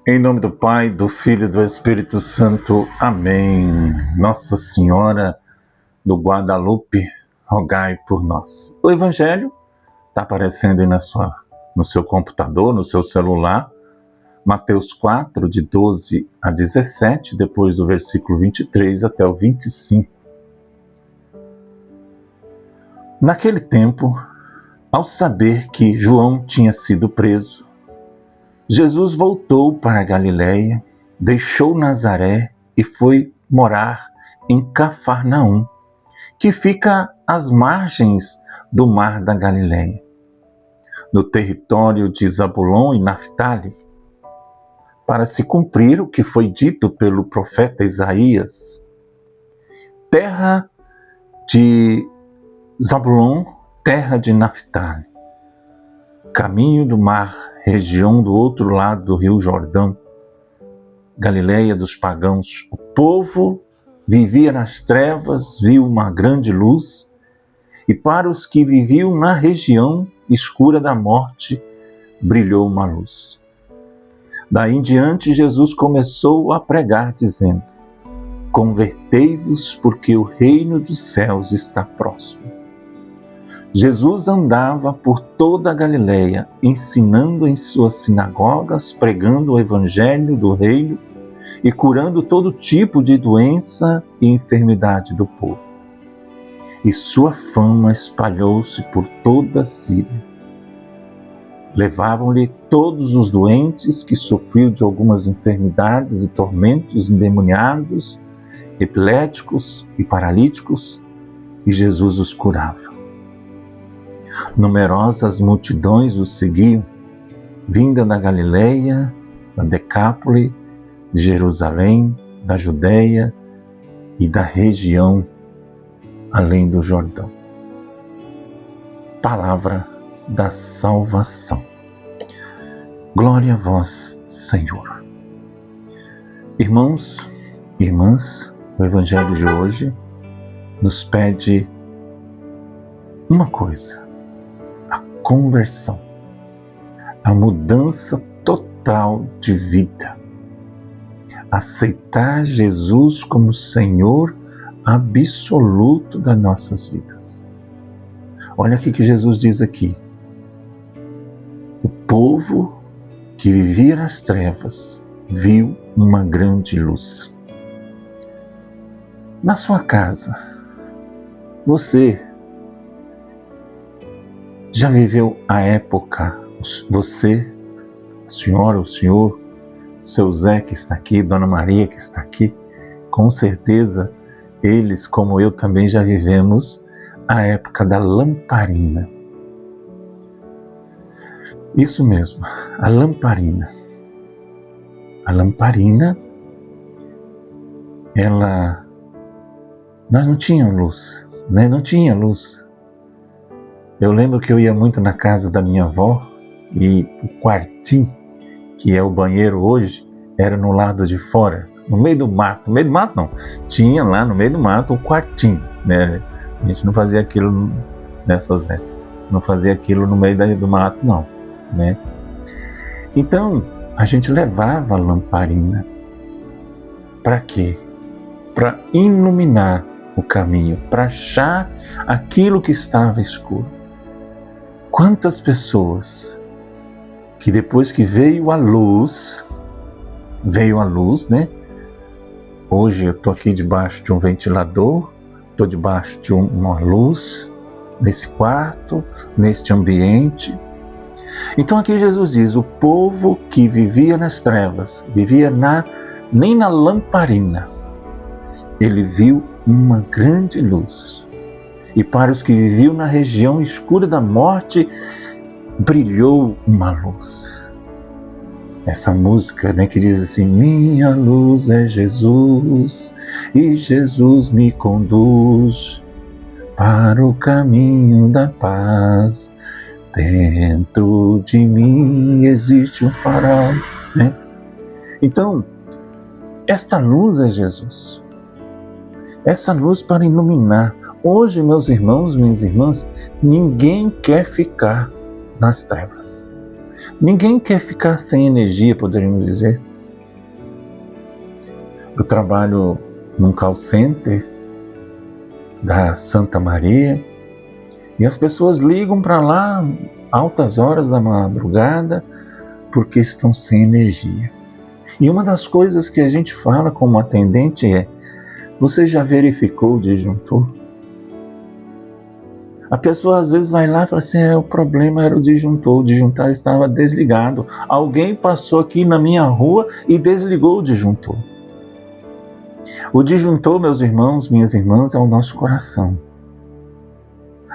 Em nome do Pai, do Filho e do Espírito Santo. Amém. Nossa Senhora do Guadalupe, rogai por nós. O Evangelho está aparecendo aí no seu computador, no seu celular. Mateus 4, de 12 a 17, depois do versículo 23 até o 25. Naquele tempo, ao saber que João tinha sido preso, Jesus voltou para a Galiléia, deixou Nazaré e foi morar em Cafarnaum, que fica às margens do mar da Galiléia, no território de Zabulon e Naftali, para se cumprir o que foi dito pelo profeta Isaías. Terra de Zabulon, terra de Naftali, caminho do mar, região do outro lado do rio Jordão, Galiléia dos pagãos. O povo vivia nas trevas, viu uma grande luz, e para os que viviam na região escura da morte, brilhou uma luz. Daí em diante, Jesus começou a pregar, dizendo: convertei-vos, porque o reino dos céus está próximo. Jesus andava por toda a Galiléia, ensinando em suas sinagogas, pregando o evangelho do reino e curando todo tipo de doença e enfermidade do povo. E sua fama espalhou-se por toda a Síria. Levavam-lhe todos os doentes que sofriam de algumas enfermidades e tormentos, endemoniados, epiléticos e paralíticos, e Jesus os curava. Numerosas multidões o seguiam, vinda da Galiléia, da Decápole, de Jerusalém, da Judéia e da região além do Jordão. Palavra da salvação. Glória a vós, Senhor. Irmãos e irmãs, o Evangelho de hoje nos pede uma coisa: a conversão, a mudança total de vida. Aceitar Jesus como Senhor absoluto das nossas vidas. Olha o que Jesus diz aqui. O povo que vivia nas trevas viu uma grande luz. Na sua casa, você já viveu a época, você, a senhora, o senhor, seu Zé que está aqui, Dona Maria que está aqui, com certeza eles, como eu também, já vivemos a época da lamparina. Isso mesmo, a lamparina. A lamparina, nós não tínhamos luz, né? Não tinha luz. Eu lembro que eu ia muito na casa da minha avó e o quartinho, que é o banheiro hoje, era no lado de fora, no meio do mato. No meio do mato não, tinha lá no meio do mato um quartinho, né? A gente não fazia aquilo, né, Zé? Não fazia aquilo no meio do mato não, né? Então, a gente levava a lamparina. Para quê? Para iluminar o caminho, para achar aquilo que estava escuro. Quantas pessoas que depois que veio a luz, né? Hoje eu estou aqui debaixo de um ventilador, estou debaixo de uma luz, nesse quarto, neste ambiente. Então aqui Jesus diz, o povo que vivia nas trevas, vivia nem na lamparina, ele viu uma grande luz. E para os que viviam na região escura da morte, brilhou uma luz. Essa música, né, que diz assim: minha luz é Jesus, e Jesus me conduz para o caminho da paz. Dentro de mim existe um farol, né? Então, esta luz é Jesus. Essa luz para iluminar. Hoje, meus irmãos, minhas irmãs, ninguém quer ficar nas trevas. Ninguém quer ficar sem energia, poderíamos dizer. Eu trabalho num call center da Santa Maria e as pessoas ligam para lá altas horas da madrugada porque estão sem energia. E uma das coisas que a gente fala como atendente é: você já verificou o disjuntor? A pessoa às vezes vai lá e fala assim: o problema era o disjuntor estava desligado. Alguém passou aqui na minha rua e desligou o disjuntor. O disjuntor, meus irmãos, minhas irmãs, é o nosso coração.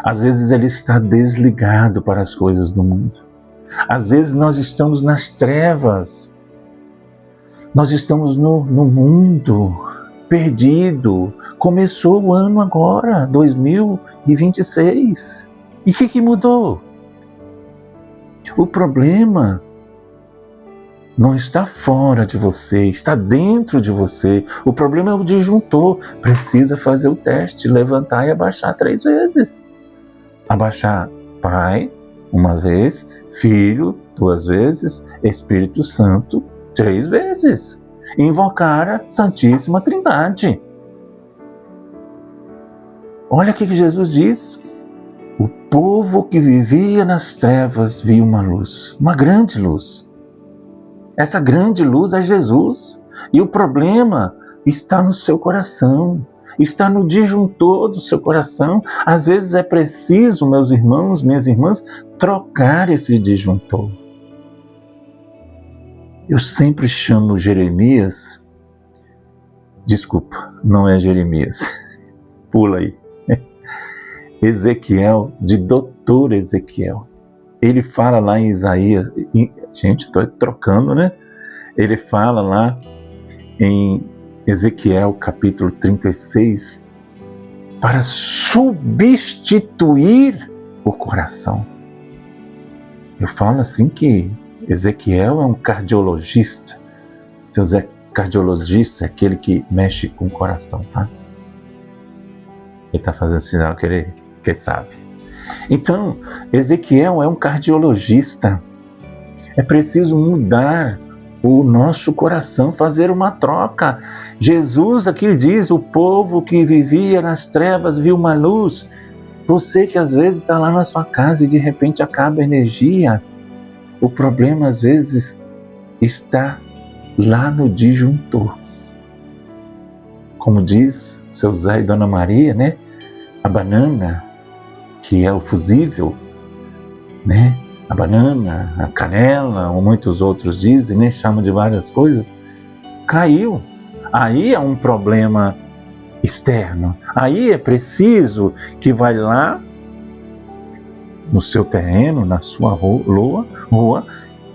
Às vezes ele está desligado para as coisas do mundo. Às vezes nós estamos nas trevas. Nós estamos no mundo, perdido. Começou o ano agora, 2026. E o que mudou? O problema não está fora de você, está dentro de você. O problema é o disjuntor. Precisa fazer o teste, levantar e abaixar 3 vezes. Abaixar Pai, 1 vez, Filho, 2 vezes, Espírito Santo, 3 vezes. Invocar a Santíssima Trindade. Olha o que Jesus diz. O povo que vivia nas trevas viu uma luz, uma grande luz. Essa grande luz é Jesus. E o problema está no seu coração, está no disjuntor do seu coração. Às vezes é preciso, meus irmãos, minhas irmãs, trocar esse disjuntor. Eu sempre chamo Jeremias, desculpa, não é Jeremias, pula aí, Ezequiel, de doutor Ezequiel. Ele fala lá em Isaías, gente, estou trocando, né? Ele fala lá em Ezequiel capítulo 36, para substituir o coração. Eu falo assim que Ezequiel é um cardiologista. Seu Zé cardiologista é aquele que mexe com o coração, tá? Ele está fazendo sinal que ele sabe. Então, Ezequiel é um cardiologista. É preciso mudar o nosso coração, fazer uma troca. Jesus aqui diz: o povo que vivia nas trevas viu uma luz. Você que às vezes está lá na sua casa e de repente acaba a energia, o problema às vezes está lá no disjuntor. Como diz seu Zé e Dona Maria, né? A banana, que é o fusível, né? A banana, a canela, ou muitos outros dizem, né? Chamam de várias coisas, caiu. Aí é um problema externo. Aí é preciso que vai lá no seu terreno, na sua rua,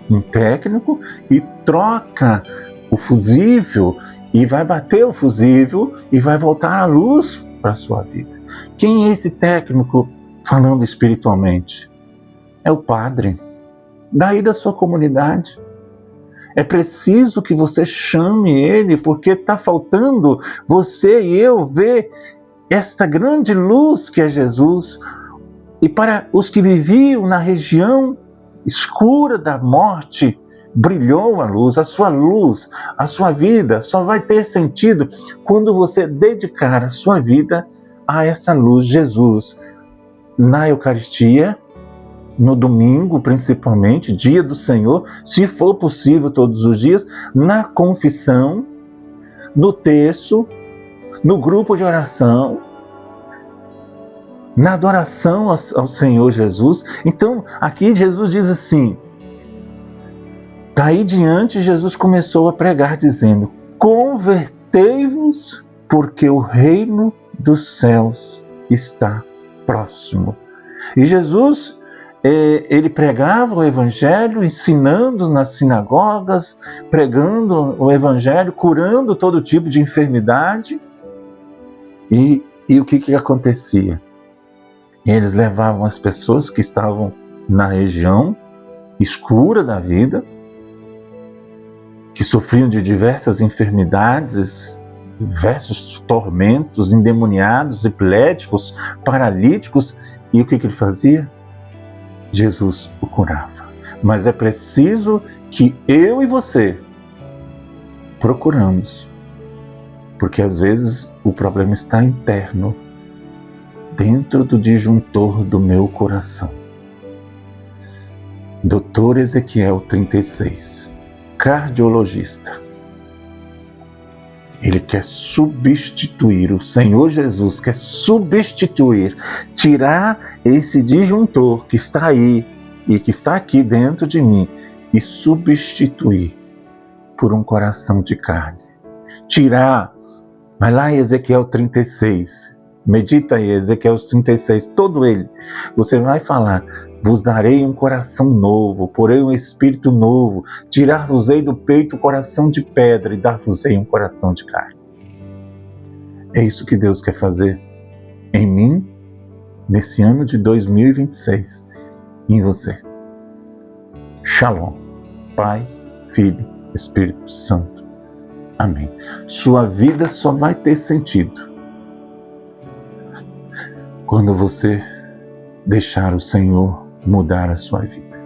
um técnico, e troca o fusível, e vai bater o fusível, e vai voltar a luz para a sua vida. Quem é esse técnico falando espiritualmente? É o padre, daí da sua comunidade. É preciso que você chame ele, porque está faltando você e eu ver esta grande luz que é Jesus. E para os que viviam na região escura da morte, brilhou a luz, a sua vida só vai ter sentido quando você dedicar a sua vida a essa luz, Jesus, na Eucaristia, no domingo principalmente, dia do Senhor, se for possível todos os dias, na confissão, no terço, no grupo de oração, na adoração ao Senhor Jesus. Então, aqui Jesus diz assim, daí diante Jesus começou a pregar dizendo: convertei-vos, porque o reino dos céus está próximo. E Jesus, ele pregava o Evangelho, ensinando nas sinagogas, pregando o Evangelho, curando todo tipo de enfermidade. E o que acontecia? Eles levavam as pessoas que estavam na região escura da vida, que sofriam de diversas enfermidades, diversos tormentos, endemoniados, epiléticos, paralíticos. E o que ele fazia? Jesus o curava. Mas é preciso que eu e você procuramos Porque às vezes o problema está interno, dentro do disjuntor do meu coração. Dr. Ezequiel 36, cardiologista. Ele quer substituir, o Senhor Jesus quer substituir, tirar esse disjuntor que está aí e que está aqui dentro de mim e substituir por um coração de carne. Tirar, vai lá em Ezequiel 36, medita aí, Ezequiel 36, todo ele, você vai falar: vos darei um coração novo, porei um espírito novo, tirar-vos-ei do peito o coração de pedra e dar-vos-ei um coração de carne. É isso que Deus quer fazer em mim, nesse ano de 2026, em você. Shalom, Pai, Filho, Espírito Santo. Amém. Sua vida só vai ter sentido quando você deixar o Senhor mudar a sua vida.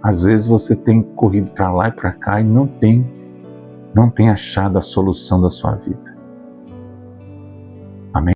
Às vezes você tem corrido para lá e para cá e não tem achado a solução da sua vida.